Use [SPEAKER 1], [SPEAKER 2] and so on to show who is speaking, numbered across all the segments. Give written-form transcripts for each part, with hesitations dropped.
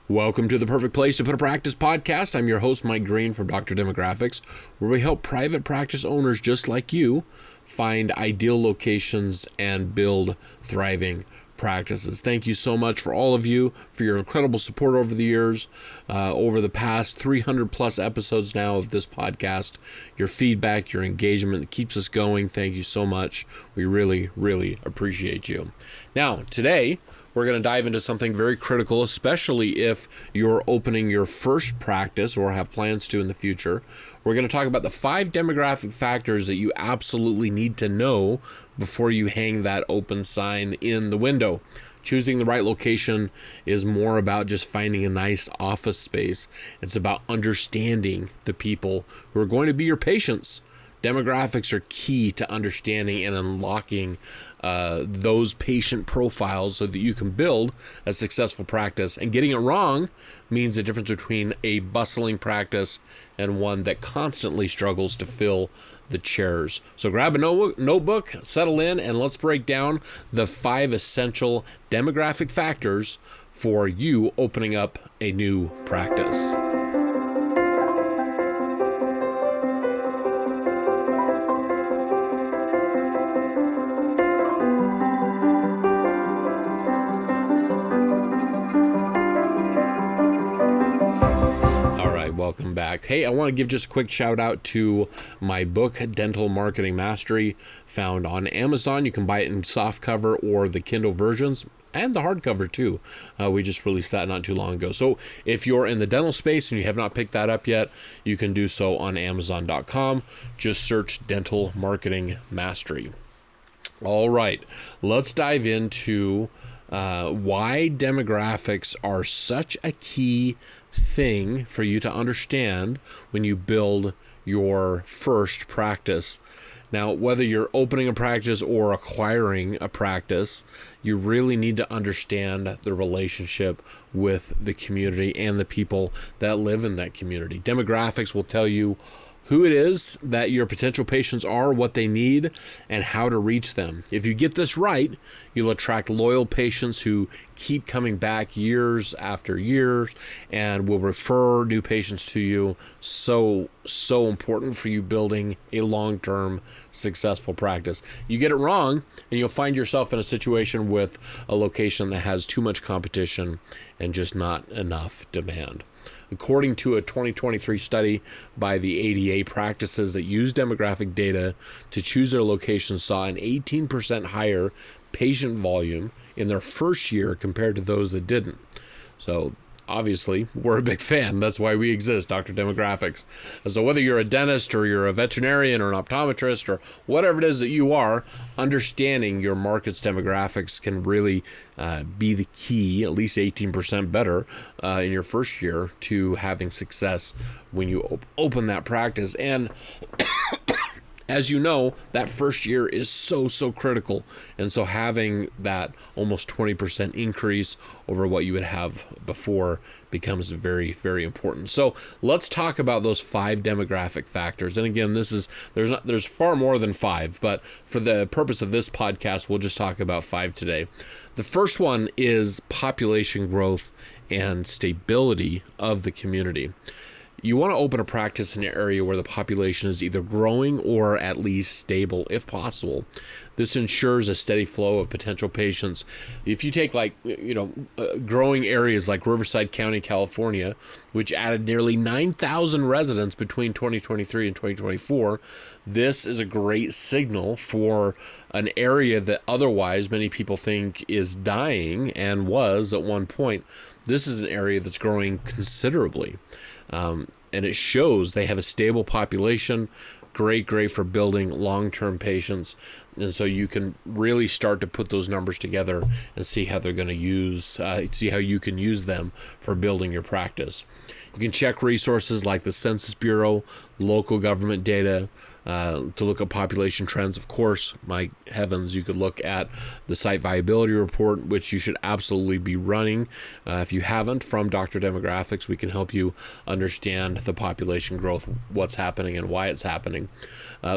[SPEAKER 1] Welcome to the Perfect Place to Put a Practice podcast. I'm your host, Mike Green from Dr. Demographics, where we help private practice owners just like you find ideal locations and build thriving practices. Thank you so much for all of you for your incredible support over the years, over the past 300 plus episodes now of this podcast. Your feedback, your engagement keeps us going. Thank you so much. We really, really appreciate you. Now, today, we're going to dive into something very critical, especially if you're opening your first practice or have plans to in the future. We're going to talk about the 5 demographic factors that you absolutely need to know before you hang that open sign in the window. Choosing the right location is more about just finding a nice office space. It's about understanding the people who are going to be your patients. Demographics are key to understanding and unlocking those patient profiles so that you can build a successful practice. And getting it wrong means the difference between a bustling practice and one that constantly struggles to fill the chairs. So grab a notebook, settle in, and let's break down the 5 essential demographic factors for you opening up a new practice. Welcome back. Hey, I want to give just a quick shout out to my book, Dental Marketing Mastery, found on Amazon. You can buy it in softcover or the Kindle versions and the hardcover too. We just released that not too long ago. So if you're in the dental space and you have not picked that up yet, you can do so on Amazon.com. Just search Dental Marketing Mastery. All right, let's dive into why demographics are such a key thing for you to understand when you build your first practice. Now, whether you're opening a practice or acquiring a practice, you really need to understand the relationship with the community and the people that live in that community. Demographics will tell you who it is that your potential patients are, what they need, and how to reach them. If you get this right, you'll attract loyal patients who keep coming back years after years and will refer new patients to you. So important for you building a long-term successful practice. You get it wrong and you'll find yourself in a situation with a location that has too much competition and just not enough demand. According to a 2023 study by the ADA, practices that use demographic data to choose their location saw an 18% higher patient volume in their first year compared to those that didn't. So obviously, we're a big fan. That's why we exist, Dr. Demographics. So whether you're a dentist or you're a veterinarian or an optometrist or whatever it is that you are, understanding your market's demographics can really be the key, at least 18% better in your first year to having success when you open that practice. And as you know, that first year is so critical. And so having that almost 20% increase over what you would have before becomes very, very important. So let's talk about those 5 demographic factors. And again, there's far more than 5, but for the purpose of this podcast, we'll just talk about 5 today. The first one is population growth and stability of the community. You want to open a practice in an area where the population is either growing or at least stable, if possible. This ensures a steady flow of potential patients. If you take growing areas like Riverside County, California, which added nearly 9,000 residents between 2023 and 2024, this is a great signal for an area that otherwise many people think is dying and was at one point. This is an area that's growing considerably. And it shows they have a stable population, great for building long-term patients. And so you can really start to put those numbers together and see how they're going to see how you can use them for building your practice. You can check resources like the Census Bureau, local government data, to look at population trends. Of course, my heavens, you could look at the site viability report, which you should absolutely be running. If you haven't, from Dr. Demographics, we can help you understand the population growth, what's happening and why it's happening.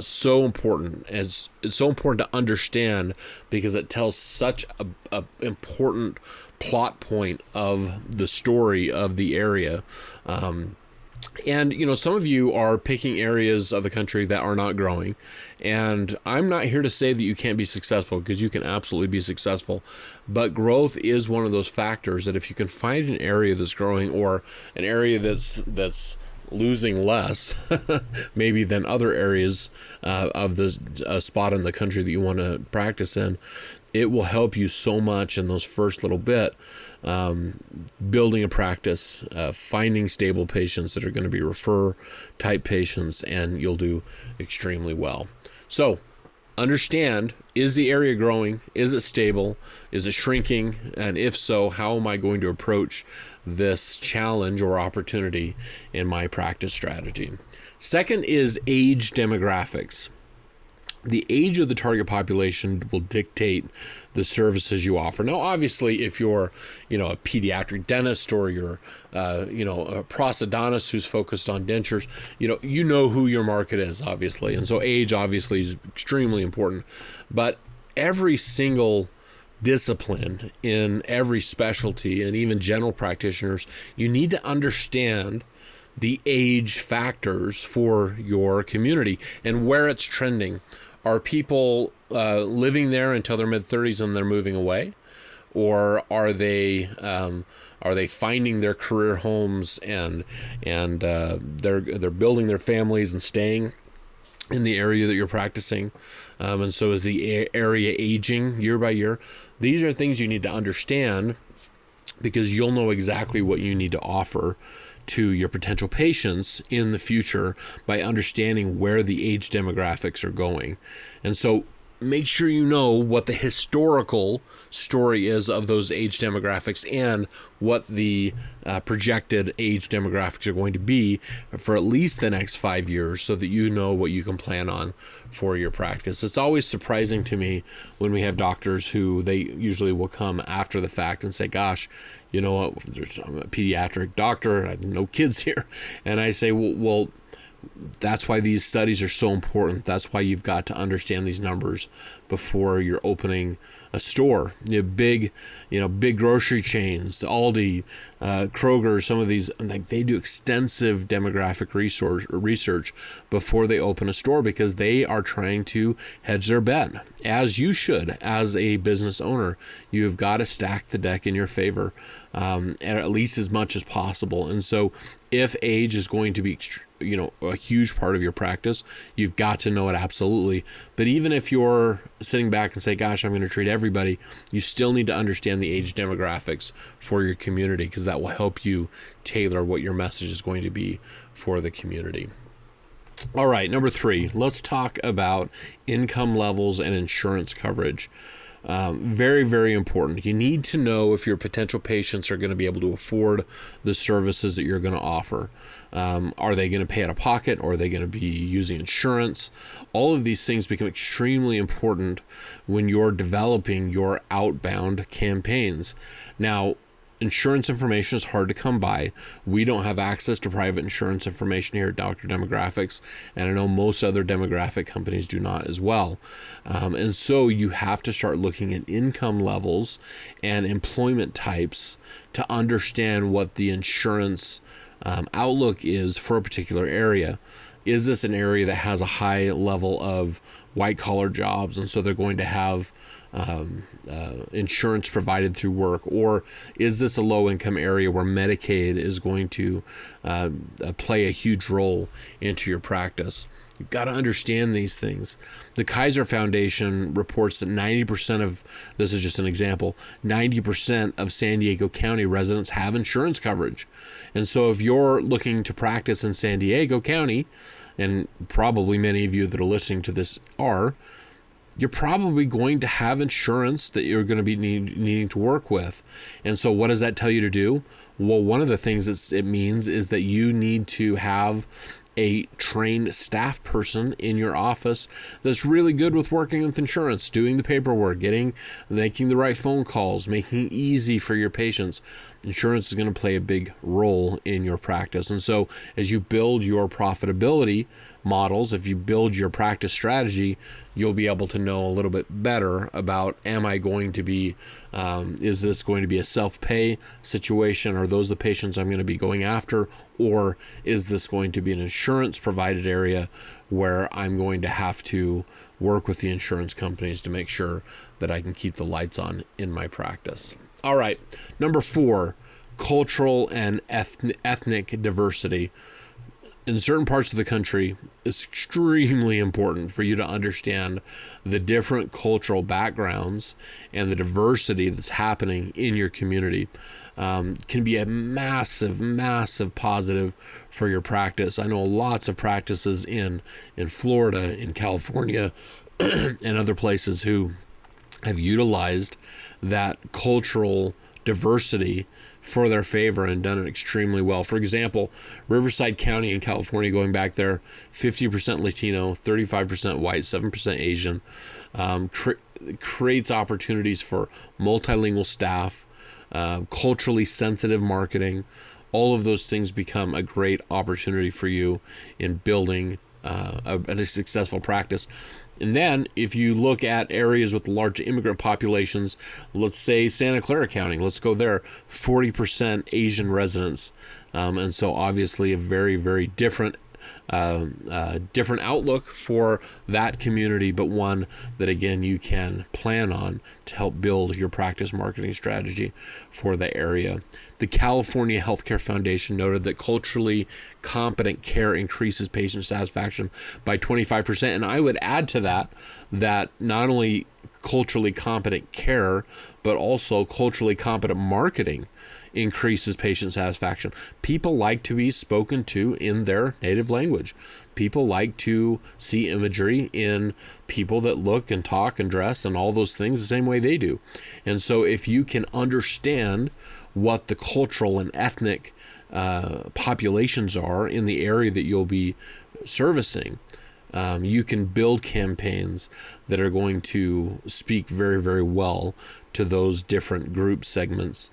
[SPEAKER 1] So important. It's so important to understand because it tells such a important plot point of the story of the area. And, some of you are picking areas of the country that are not growing. And I'm not here to say that you can't be successful, because you can absolutely be successful. But growth is one of those factors that if you can find an area that's growing, or an area that's losing less maybe than other areas of the spot in the country that you want to practice in, it will help you so much in those first little bit, building a practice, finding stable patients that are going to be refer type patients, and you'll do extremely well. So understand, is the area growing? Is it stable? Is it shrinking? And if so, how am I going to approach this challenge or opportunity in my practice strategy? Second is age demographics. The age of the target population will dictate the services you offer. Now, obviously, if you're, a pediatric dentist, or you're, a prosthodontist who's focused on dentures, you know who your market is, obviously. And so age, obviously, is extremely important. But every single discipline in every specialty, and even general practitioners, you need to understand the age factors for your community and where it's trending. Are people living there until their mid-30s and they're moving away, or are they finding their career homes and they're building their families and staying in the area that you're practicing? And so is the area aging year by year? These are things you need to understand, because you'll know exactly what you need to offer to your potential patients in the future by understanding where the age demographics are going. And so make sure you know what the historical story is of those age demographics and what the projected age demographics are going to be for at least the next 5 years, so that you know what you can plan on for your practice. It's always surprising to me when we have doctors who they usually will come after the fact and say, gosh, you know what, I'm a pediatric doctor, I have no kids here. And I say, well, that's why these studies are so important. That's why you've got to understand these numbers before you're opening a store. Big grocery chains, Aldi, Kroger, some of these, they do extensive demographic research before they open a store, because they are trying to hedge their bet, as you should as a business owner. You've got to stack the deck in your favor, at least as much as possible. And so if age is going to be a huge part of your practice, you've got to know it absolutely. But even if you're sitting back and say, gosh, I'm going to treat everybody, you still need to understand the age demographics for your community, because that will help you tailor what your message is going to be for the community. All right, number 3, let's talk about income levels and insurance coverage. Very, very important. You need to know if your potential patients are going to be able to afford the services that you're going to offer. Are they going to pay out of pocket, or are they going to be using insurance? All of these things become extremely important when you're developing your outbound campaigns. Now, insurance information is hard to come by. We don't have access to private insurance information here at Dr. Demographics, and I know most other demographic companies do not as well. And so you have to start looking at income levels and employment types to understand what the insurance outlook is for a particular area. Is this an area that has a high level of white-collar jobs, and so they're going to have insurance provided through work? Or is this a low-income area where Medicaid is going to play a huge role into your practice? You've got to understand these things. The Kaiser Foundation reports that 90% of, this is just an example, 90% of San Diego County residents have insurance coverage. And so if you're looking to practice in San Diego County, and probably many of you that are listening to this are, you're probably going to have insurance that you're going to be needing to work with. And so what does that tell you to do? Well, one of the things it means is that you need to have a trained staff person in your office that's really good with working with insurance, doing the paperwork, making the right phone calls, making it easy for your patients. Insurance is going to play a big role in your practice. And so as you build your profitability models, if you build your practice strategy, you'll be able to know a little bit better about, is this going to be a self-pay situation? Are those the patients I'm going to be going after? Or is this going to be an insurance provided area where I'm going to have to work with the insurance companies to make sure that I can keep the lights on in my practice? All right, number 4, cultural and ethnic diversity. In certain parts of the country, it's extremely important for you to understand the different cultural backgrounds and the diversity that's happening in your community. Can be a massive, massive positive for your practice. I know lots of practices in Florida, in California, and other places who have utilized that cultural diversity for their favor and done it extremely well. For example, Riverside County in California, going back there, 50% Latino, 35% white, 7% Asian, creates opportunities for multilingual staff, culturally sensitive marketing. All of those things become a great opportunity for you in building a successful practice. And then if you look at areas with large immigrant populations, let's say Santa Clara County, let's go there, 40% Asian residents. And so obviously a very, very different outlook for that community, but one that, again, you can plan on to help build your practice marketing strategy for the area. The California Healthcare Foundation noted that culturally competent care increases patient satisfaction by 25%. And I would add to that not only culturally competent care, but also culturally competent marketing increases patient satisfaction. People like to be spoken to in their native language. People like to see imagery in people that look and talk and dress and all those things the same way they do. And so if you can understand what the cultural and ethnic populations are in the area that you'll be servicing, you can build campaigns that are going to speak very, very well to those different group segments,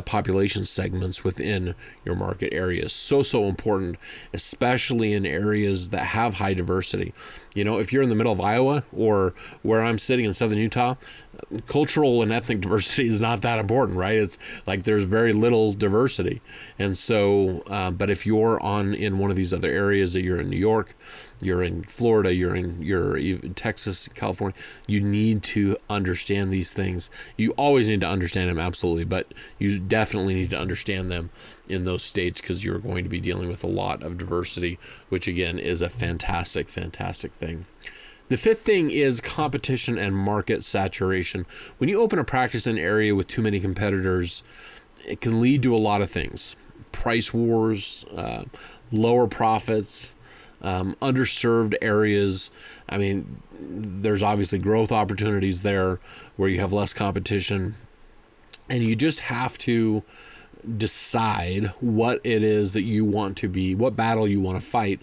[SPEAKER 1] population segments within your market areas. So important, especially in areas that have high diversity. You know, if you're in the middle of Iowa or where I'm sitting in southern Utah, cultural and ethnic diversity is not that important, right? It's like there's very little diversity. And so, but if you're in one of these other areas, that you're in New York, you're in Florida, you're in Texas, California, you need to understand these things. You always need to understand them, absolutely, but you definitely need to understand them in those states because you're going to be dealing with a lot of diversity, which again is a fantastic, fantastic thing. The 5th thing is competition and market saturation. When you open a practice in an area with too many competitors, it can lead to a lot of things. Price wars, lower profits, underserved areas. I mean, there's obviously growth opportunities there where you have less competition. And you just have to decide what it is that you want to be, what battle you want to fight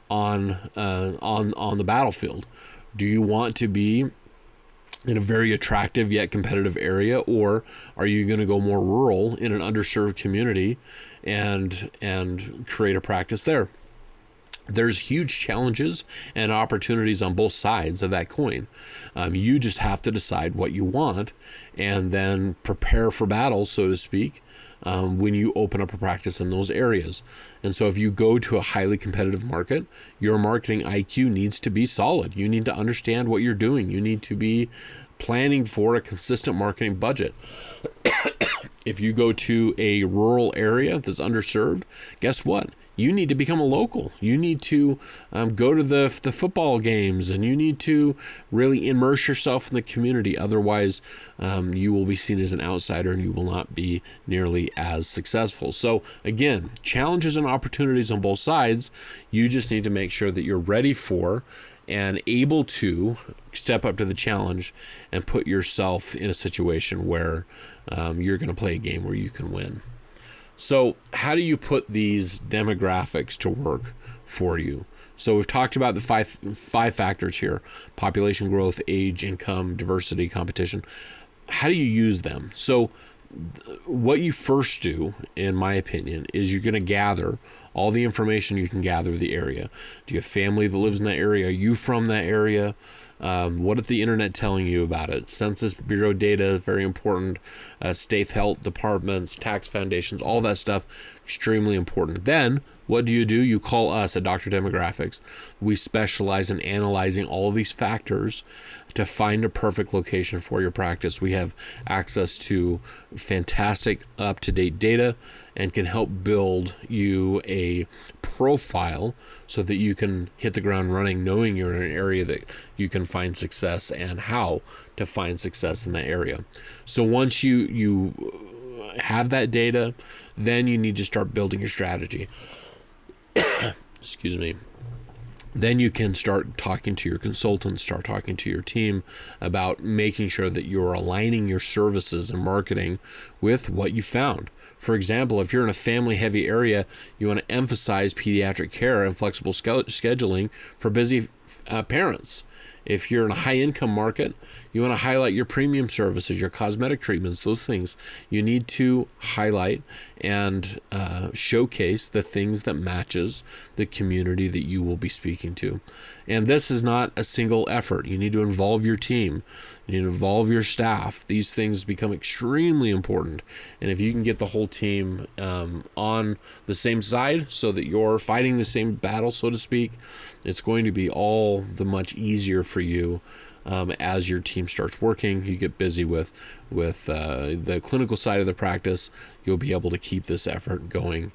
[SPEAKER 1] on the battlefield. Do you want to be in a very attractive yet competitive area, or are you going to go more rural in an underserved community and create a practice there? There's huge challenges and opportunities on both sides of that coin. You just have to decide what you want and then prepare for battle, so to speak, when you open up a practice in those areas. And so if you go to a highly competitive market, your marketing IQ needs to be solid. You need to understand what you're doing. You need to be planning for a consistent marketing budget. If you go to a rural area that's underserved, guess what? You need to become a local. You need to go to the football games, and you need to really immerse yourself in the community. Otherwise, you will be seen as an outsider and you will not be nearly as successful. So again, challenges and opportunities on both sides. You just need to make sure that you're ready for and able to step up to the challenge and put yourself in a situation where you're going to play a game where you can win. So how do you put these demographics to work for you? So we've talked about the five factors here: population growth, age, income, diversity, competition. How do you use them? So what you first do, in my opinion, is you're going to gather all the information you can gather of the area. Do you have family that lives in that area? Are you from that area? What is the internet telling you about it? Census Bureau data is very important. State health departments, tax foundations, all that stuff, extremely important. Then what do? You call us at Dr. Demographics. We specialize in analyzing all of these factors to find a perfect location for your practice. We have access to fantastic up-to-date data and can help build you a profile so that you can hit the ground running, knowing you're in an area that you can find success and how to find success in that area. So once you have that data, then you need to start building your strategy. Excuse me. Then you can start talking to your consultants, start talking to your team about making sure that you're aligning your services and marketing with what you found. For example, if you're in a family-heavy area, you want to emphasize pediatric care and flexible scheduling for busy parents. If you're in a high-income market, you want to highlight your premium services, your cosmetic treatments, those things. You need to highlight and showcase the things that matches the community that you will be speaking to. And this is not a single effort. You need to involve your team. You need to involve your staff. These things become extremely important. And if you can get the whole team on the same side so that you're fighting the same battle, so to speak, it's going to be all the much easier for you as your team starts working. You get busy with the clinical side of the practice. You'll be able to keep this effort going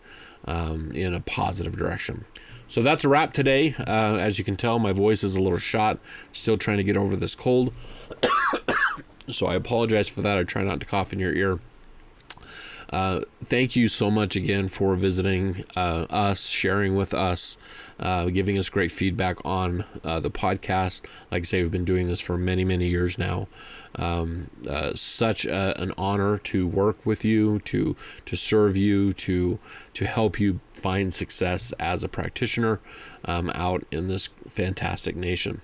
[SPEAKER 1] in a positive direction. So that's a wrap today. As you can tell, my voice is a little shot. Still trying to get over this cold. So I apologize for that. I try not to cough in your ear. Thank you so much again for visiting us, sharing with us, giving us great feedback on the podcast. Like I say, we've been doing this for many, many years now. Such an honor to work with you, to serve you, to help you find success as a practitioner out in this fantastic nation.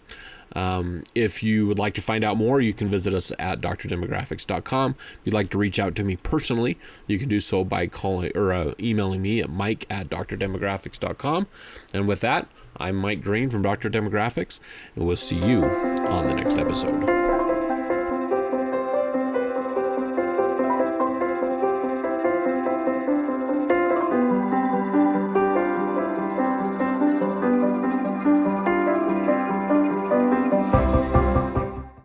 [SPEAKER 1] If you would like to find out more, you can visit us at drdemographics.com. If you'd like to reach out to me personally, you can do so by calling or emailing me at mike@drdemographics.com. And with that, I'm Mike Green from Dr. Demographics, and we'll see you on the next episode.